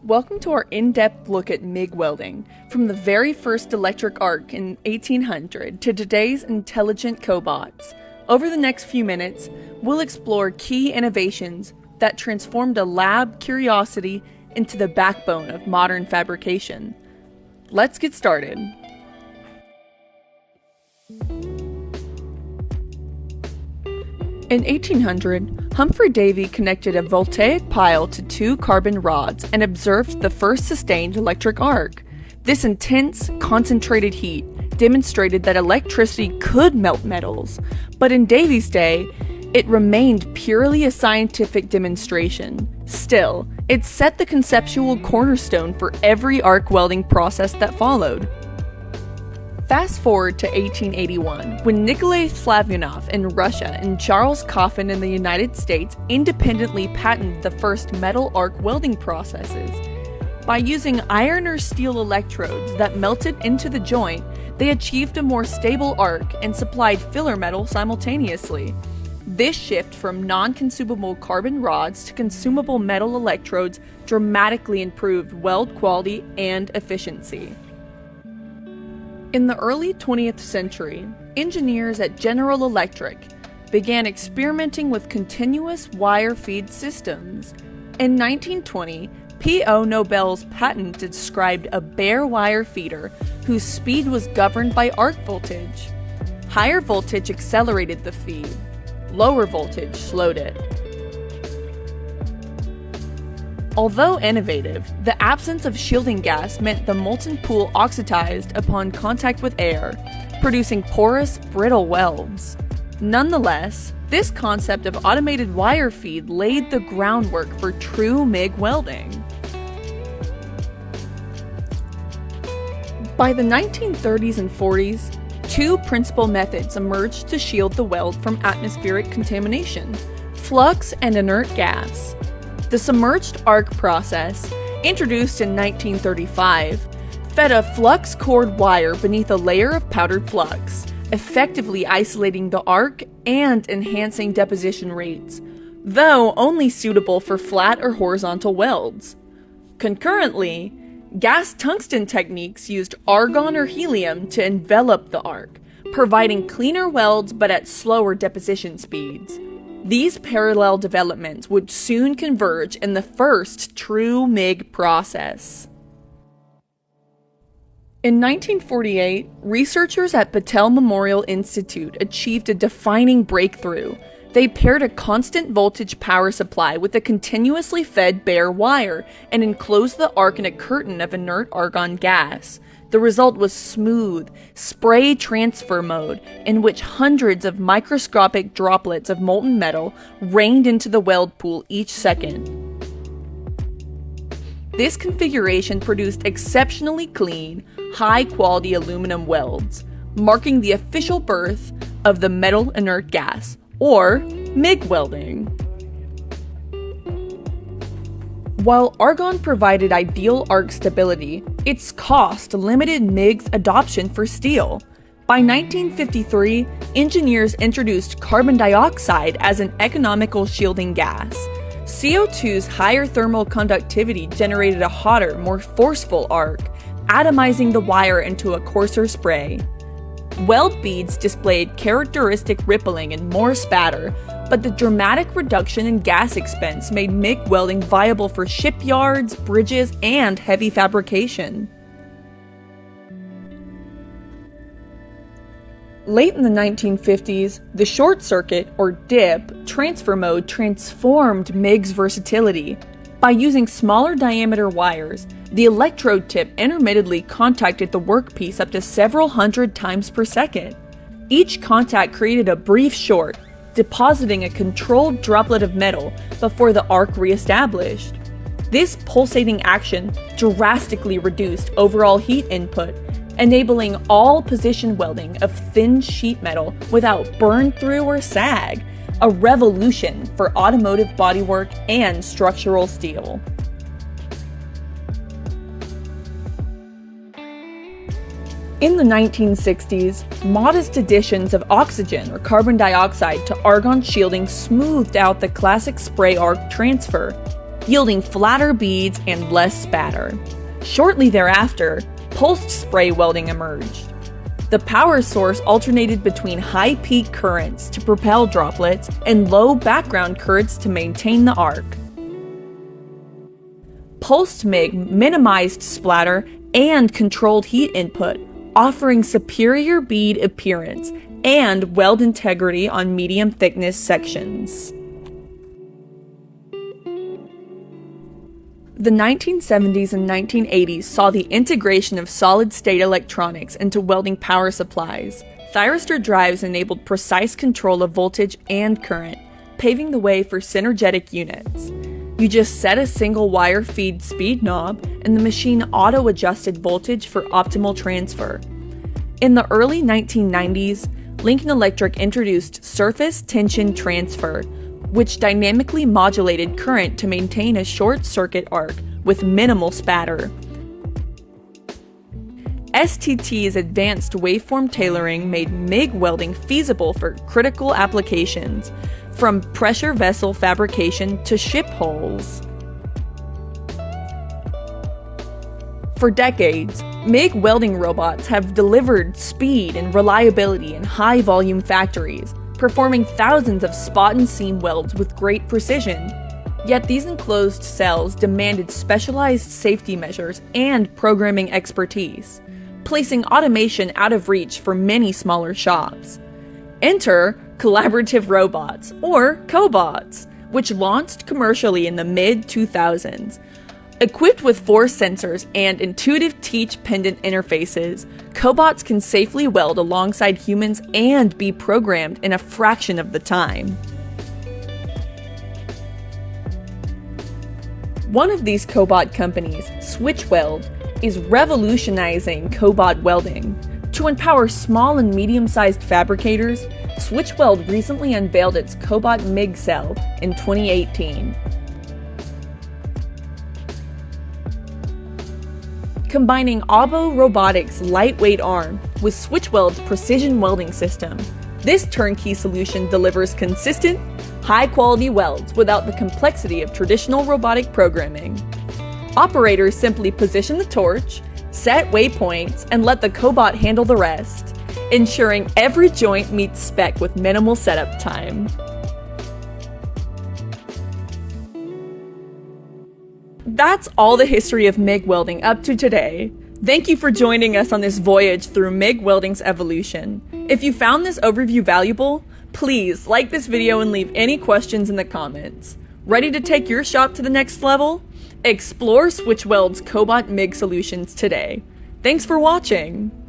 Welcome to our in-depth look at MIG welding, from the very first electric arc in 1800 to today's intelligent cobots. Over the next few minutes, we'll explore key innovations that transformed a lab curiosity into the backbone of modern fabrication. Let's get started. In 1800, Humphrey Davy connected a voltaic pile to two carbon rods and observed the first sustained electric arc. This intense, concentrated heat demonstrated that electricity could melt metals, but in Davy's day, it remained purely a scientific demonstration. Still, it set the conceptual cornerstone for every arc welding process that followed. Fast forward to 1881, when Nikolai Slavyanov in Russia and Charles Coffin in the United States independently patented the first metal arc welding processes. By using iron or steel electrodes that melted into the joint, they achieved a more stable arc and supplied filler metal simultaneously. This shift from non-consumable carbon rods to consumable metal electrodes dramatically improved weld quality and efficiency. In the early 20th century, engineers at General Electric began experimenting with continuous wire feed systems. In 1920, P.O. Nobel's patent described a bare wire feeder whose speed was governed by arc voltage. Higher voltage accelerated the feed, lower voltage slowed it. Although innovative, the absence of shielding gas meant the molten pool oxidized upon contact with air, producing porous, brittle welds. Nonetheless, this concept of automated wire feed laid the groundwork for true MIG welding. By the 1930s and 40s, two principal methods emerged to shield the weld from atmospheric contamination: flux and inert gas. The submerged arc process, introduced in 1935, fed a flux-cored wire beneath a layer of powdered flux, effectively isolating the arc and enhancing deposition rates, though only suitable for flat or horizontal welds. Concurrently, gas tungsten techniques used argon or helium to envelop the arc, providing cleaner welds but at slower deposition speeds. These parallel developments would soon converge in the first true MIG process. In 1948, researchers at Battelle Memorial Institute achieved a defining breakthrough. They paired a constant voltage power supply with a continuously fed bare wire and enclosed the arc in a curtain of inert argon gas. The result was smooth, spray transfer mode, in which hundreds of microscopic droplets of molten metal rained into the weld pool each second. This configuration produced exceptionally clean, high-quality aluminum welds, marking the official birth of the metal inert gas, or MIG welding. While argon provided ideal arc stability, its cost limited MIG's adoption for steel. By 1953, engineers introduced carbon dioxide as an economical shielding gas. CO2's higher thermal conductivity generated a hotter, more forceful arc, atomizing the wire into a coarser spray. Weld beads displayed characteristic rippling and more spatter, but the dramatic reduction in gas expense made MIG welding viable for shipyards, bridges, and heavy fabrication. Late in the 1950s, the short circuit, or dip, transfer mode transformed MIG's versatility. By using smaller diameter wires, the electrode tip intermittently contacted the workpiece up to several hundred times per second. Each contact created a brief short, depositing a controlled droplet of metal before the arc re-established. This pulsating action drastically reduced overall heat input, enabling all position welding of thin sheet metal without burn through or sag, a revolution for automotive bodywork and structural steel. In the 1960s, modest additions of oxygen or carbon dioxide to argon shielding smoothed out the classic spray arc transfer. yielding flatter beads and less spatter. Shortly thereafter, pulsed spray welding emerged. The power source alternated between high peak currents to propel droplets and low background currents to maintain the arc. Pulsed MIG minimized splatter and controlled heat input, offering superior bead appearance and weld integrity on medium thickness sections. The 1970s and 1980s saw the integration of solid-state electronics into welding power supplies. Thyristor drives enabled precise control of voltage and current, paving the way for synergetic units. You just set a single wire feed speed knob, and the machine auto-adjusted voltage for optimal transfer. In the early 1990s, Lincoln Electric introduced surface tension transfer, which dynamically modulated current to maintain a short circuit arc with minimal spatter. STT's advanced waveform tailoring made MIG welding feasible for critical applications, from pressure vessel fabrication to ship hulls. For decades, MIG welding robots have delivered speed and reliability in high-volume factories, performing thousands of spot and seam welds with great precision. Yet these enclosed cells demanded specialized safety measures and programming expertise, placing automation out of reach for many smaller shops. Enter collaborative robots, or cobots, which launched commercially in the mid-2000s. Equipped with force sensors and intuitive teach pendant interfaces, cobots can safely weld alongside humans and be programmed in a fraction of the time. One of these cobot companies, SwitchWeld, is revolutionizing cobot welding. To empower small and medium-sized fabricators, SwitchWeld recently unveiled its Cobot MIG cell in 2018. Combining Abo Robotics' lightweight arm with SwitchWeld's precision welding system, this turnkey solution delivers consistent, high-quality welds without the complexity of traditional robotic programming. Operators simply position the torch, set waypoints, and let the cobot handle the rest, ensuring every joint meets spec with minimal setup time. That's all the history of MIG welding up to today. Thank you for joining us on this voyage through MIG welding's evolution. If you found this overview valuable, please like this video and leave any questions in the comments. Ready to take your shop to the next level? Explore SwitchWeld's Cobot MIG solutions today. Thanks for watching!